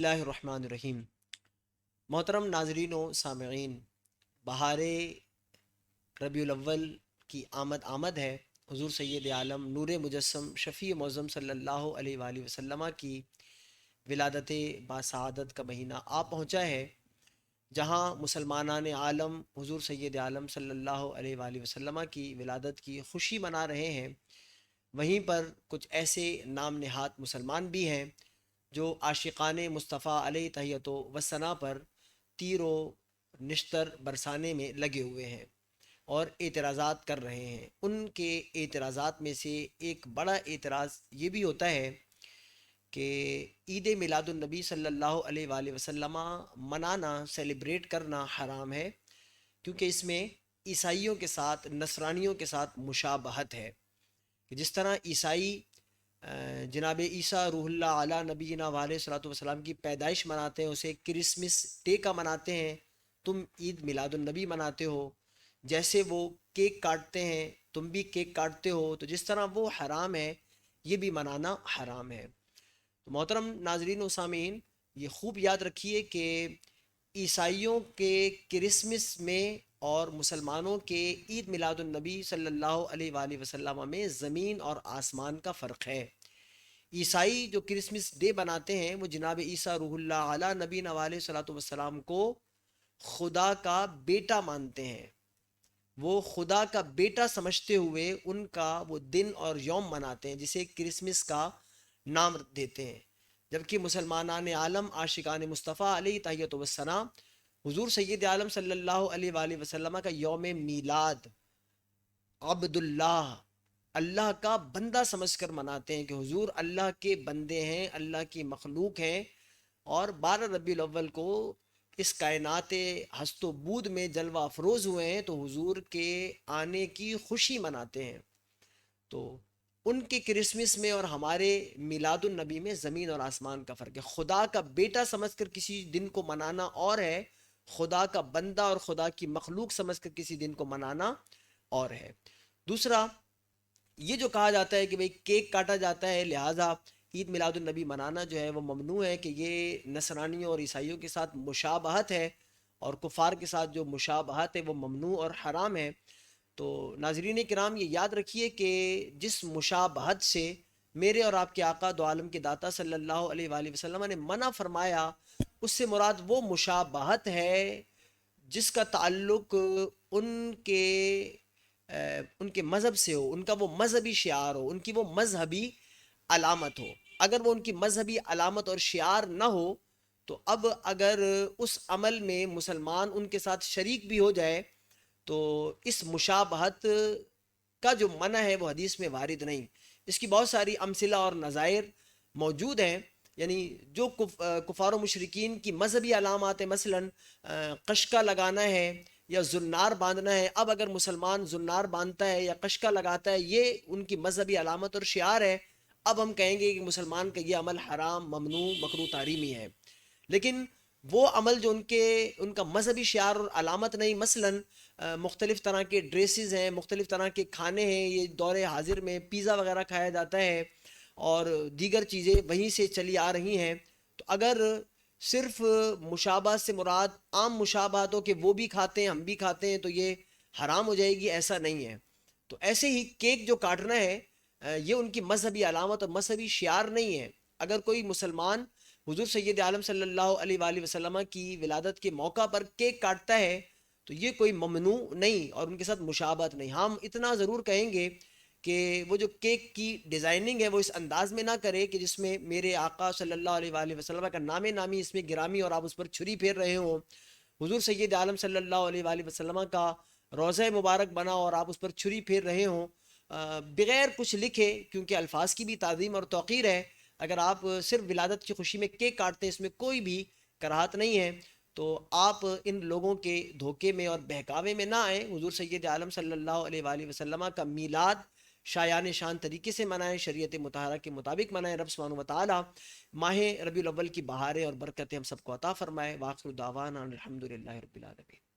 اللہ الرحمن الرحیم۔ محترم ناظرین و سامعین، بہار ربیع الاول کی آمد ہے۔ حضور سید عالم نور مجسم شفیع معظم صلی اللہ علیہ وآلہ وسلم کی ولادت باسعادت کا مہینہ آ پہنچا ہے، جہاں مسلمانان عالم حضور سید عالم صلی اللہ علیہ وآلہ وسلم کی ولادت کی خوشی منا رہے ہیں۔ وہیں پر کچھ ایسے نام نہاد مسلمان بھی ہیں جو عاشقان مصطفیٰ علیہ تحیت و ثنا پر تیر و نشتر برسانے میں لگے ہوئے ہیں اور اعتراضات کر رہے ہیں۔ ان کے اعتراضات میں سے ایک بڑا اعتراض یہ بھی ہوتا ہے کہ عید میلاد النبی صلی اللہ علیہ وآلہ وسلم منانا، سیلیبریٹ کرنا حرام ہے، کیونکہ اس میں عیسائیوں کے ساتھ، نصرانیوں کے ساتھ مشابہت ہے۔ کہ جس طرح عیسائی جناب عیسیٰ روح اللہ علی نبینا علیہ الصلوۃ والسلام کی پیدائش مناتے ہیں، اسے کرسمس ڈے کا مناتے ہیں، تم عید میلاد النبی مناتے ہو۔ جیسے وہ کیک کاٹتے ہیں، تم بھی کیک کاٹتے ہو، تو جس طرح وہ حرام ہے، یہ بھی منانا حرام ہے۔ تو محترم ناظرین و سامعین، یہ خوب یاد رکھیے کہ عیسائیوں کے کرسمس میں اور مسلمانوں کے عید میلاد النبی صلی اللہ علیہ وآلہ وسلم میں زمین اور آسمان کا فرق ہے۔ عیسائی جو کرسمس ڈے بناتے ہیں، وہ جناب عیسیٰ روح اللہ علی نبی علیہ صلاۃ والسلام کو خدا کا بیٹا مانتے ہیں۔ وہ خدا کا بیٹا سمجھتے ہوئے ان کا وہ دن اور یوم مناتے ہیں، جسے کرسمس کا نام دیتے ہیں۔ جبکہ مسلمانان عالم، عاشقان مصطفیٰ علیہ تحیت و ثنا، حضور سید عالم صلی اللہ علیہ وآلہ وسلم کا یوم میلاد عبداللہ، اللہ کا بندہ سمجھ کر مناتے ہیں کہ حضور اللہ کے بندے ہیں، اللہ کی مخلوق ہیں، اور 12 ربیع الاول کو اس کائنات ہست و بود میں جلوہ افروز ہوئے ہیں، تو حضور کے آنے کی خوشی مناتے ہیں۔ تو ان کے کرسمس میں اور ہمارے میلاد النبی میں زمین اور آسمان کا فرق ہے۔ خدا کا بیٹا سمجھ کر کسی دن کو منانا اور ہے، خدا کا بندہ اور خدا کی مخلوق سمجھ کر کسی دن کو منانا اور ہے۔ دوسرا، یہ جو کہا جاتا ہے کہ بھئی کیک کاٹا جاتا ہے لہٰذا عید میلاد النبی منانا جو ہے وہ ممنوع ہے، کہ یہ نصرانیوں اور عیسائیوں کے ساتھ مشابہت ہے، اور کفار کے ساتھ جو مشابہت ہے وہ ممنوع اور حرام ہے۔ تو ناظرین کرام، یہ یاد رکھیے کہ جس مشابہت سے میرے اور آپ کے آقا دو عالم کے داتا صلی اللہ علیہ وآلہ وسلم نے منع فرمایا، اس سے مراد وہ مشابہت ہے جس کا تعلق ان کے مذہب سے ہو، ان کا وہ مذہبی شعار ہو، ان کی وہ مذہبی علامت ہو۔ اگر وہ ان کی مذہبی علامت اور شعار نہ ہو، تو اب اگر اس عمل میں مسلمان ان کے ساتھ شریک بھی ہو جائے، تو اس مشابہت کا جو منع ہے وہ حدیث میں وارد نہیں۔ اس کی بہت ساری امثلہ اور نظائر موجود ہیں، یعنی جو کفار و مشرکین کی مذہبی علامات ہیں، مثلا قشقہ لگانا ہے یا زنار باندھنا ہے، اب اگر مسلمان زنار باندھتا ہے یا قشقہ لگاتا ہے، یہ ان کی مذہبی علامت اور شعار ہے، اب ہم کہیں گے کہ مسلمان کا یہ عمل حرام، ممنوع، مکروہ، تحریمی ہے۔ لیکن وہ عمل جو ان کا مذہبی شعار اور علامت نہیں، مثلا مختلف طرح کے ڈریسز ہیں، مختلف طرح کے کھانے ہیں، یہ دور حاضر میں پیزا وغیرہ کھایا جاتا ہے اور دیگر چیزیں وہیں سے چلی آ رہی ہیں، تو اگر صرف مشابہ سے مراد عام مشابہت ہو کہ وہ بھی کھاتے ہیں ہم بھی کھاتے ہیں تو یہ حرام ہو جائے گی، ایسا نہیں ہے۔ تو ایسے ہی کیک جو کاٹنا ہے، یہ ان کی مذہبی علامت اور مذہبی شعار نہیں ہے۔ اگر کوئی مسلمان حضور سید عالم صلی اللہ علیہ وآلہ وسلم کی ولادت کے موقع پر کیک کاٹتا ہے، تو یہ کوئی ممنوع نہیں اور ان کے ساتھ مشابہت نہیں۔ ہم اتنا ضرور کہیں گے کہ وہ جو کیک کی ڈیزائننگ ہے وہ اس انداز میں نہ کرے کہ جس میں میرے آقا صلی اللہ علیہ وآلہ وسلم کا نام نامی اس میں گرامی اور آپ اس پر چھری پھیر رہے ہوں۔ حضور سید عالم صلی اللہ علیہ وآلہ وسلم کا روضہ مبارک بنا اور آپ اس پر چھری پھیر رہے ہوں بغیر کچھ لکھے، کیونکہ الفاظ کی بھی تعظیم اور توقیر ہے۔ اگر آپ صرف ولادت کی خوشی میں کیک کاٹتے ہیں، اس میں کوئی بھی کراہت نہیں ہے، تو آپ ان لوگوں کے دھوکے میں اور بہکاوے میں نہ آئیں۔ حضور سید عالم صلی اللہ علیہ وآلہ وسلم کا میلاد شایان شان طریقے سے منائیں، شریعت مطہرہ کے مطابق منائیں۔ رب سبحانہ و تعالی ماہ ربیع الاول کی بہاریں اور برکتیں ہم سب کو عطا فرمائے۔ وآخر دعوانا الحمدللہ رب العالمین۔